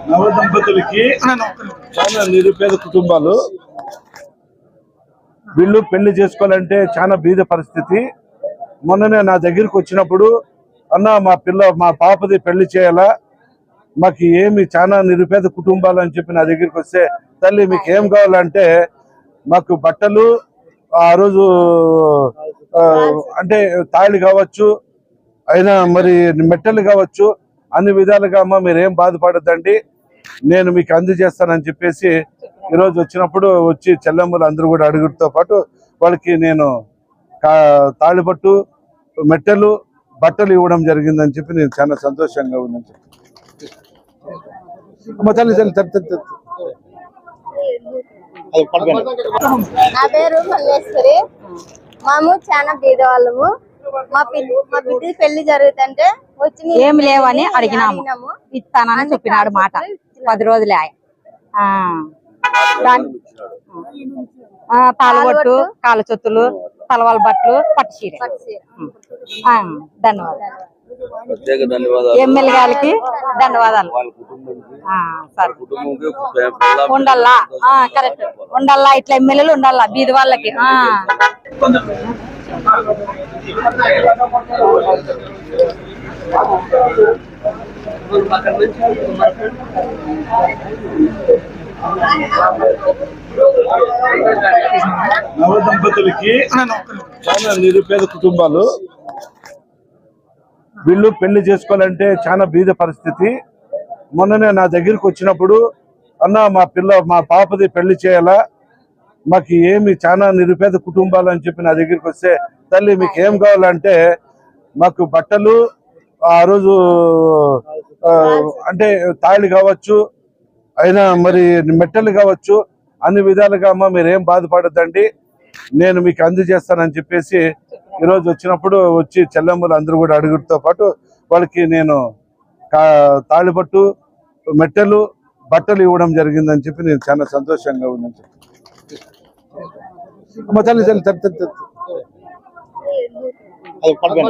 నవదంపతులకి చాలా నిరుపేద కుటుంబాలు వీళ్ళు పెళ్లి చేసుకోవాలంటే చాలా బీద పరిస్థితి. మొన్ననే నా దగ్గరికి వచ్చినప్పుడు అన్న మా పాపది పెళ్లి చేయాలా, మాకు ఏమి చాలా నిరుపేద కుటుంబాలు అని చెప్పి నా దగ్గరికి వస్తే, తల్లి మీకు ఏం కావాలంటే మాకు బట్టలు, ఆ రోజు అంటే తాళి కావచ్చు, అయినా మరి మెట్టలు కావచ్చు, అన్ని విధాలుగా అమ్మ మీరేం బాధపడద్దండి, నేను మీకు అందజేస్తానని చెప్పేసి ఈరోజు వచ్చినప్పుడు వచ్చి చెల్లెమ్మలు అందరూ కూడా అడుగుతో పాటు వాళ్ళకి నేను తాళిబట్టు, మెట్టలు, బట్టలు ఇవ్వడం జరిగిందని చెప్పి నేను చాలా సంతోషంగా ఉందని చెప్పి. నా పేరు మల్లేశ్వరి. మేము చాలా బీదవాళ్ళము. మా బిడ్డ పెళ్లి జరుగుతుంటే వచ్చి ఏమి లేవని అడిగినాము, ఇస్తానని చెప్పినాడు మాట. 10 రోజులే తాళబొట్టు, కాళ్ళ చొత్తులు, తలవాల బట్టలు, పట్టు చీర. ధన్యవాదాలు. ఎమ్మెల్యే గారికి ధన్యవాదాలు. ఉండల్లా, కరెక్ట్ ఉండల్లా, ఇట్లా ఎమ్మెల్యేలు ఉండల్లా బీది వాళ్ళకి. నవదంపతులకి చాలా నిరుపేద కుటుంబాలు వీళ్ళు పెళ్లి చేసుకోవాలంటే చాలా బీద పరిస్థితి. మొన్ననే నా దగ్గరికి వచ్చినప్పుడు అన్న మా పాపది పెళ్లి చేయాలా, మాకు ఏమి చాలా నిరుపేద కుటుంబాలు అని చెప్పి నా దగ్గరికి వస్తే, తల్లి మీకు ఏం కావాలంటే మాకు బట్టలు, ఆ రోజు అంటే తాళి కావచ్చు, అయినా మరి మెట్టలు కావచ్చు, అన్ని విధాలుగా అమ్మ మీరేం బాధపడద్దండి, నేను మీకు అందజేస్తానని చెప్పేసి ఈరోజు వచ్చినప్పుడు వచ్చి చెల్లెమ్మలు అందరూ కూడా అడుగుతో పాటు వాళ్ళకి నేను తాళిబట్టు, మెట్టలు, బట్టలు ఇవ్వడం జరిగిందని చెప్పి నేను చాలా సంతోషంగా ఉందని చెప్పి. తల్లి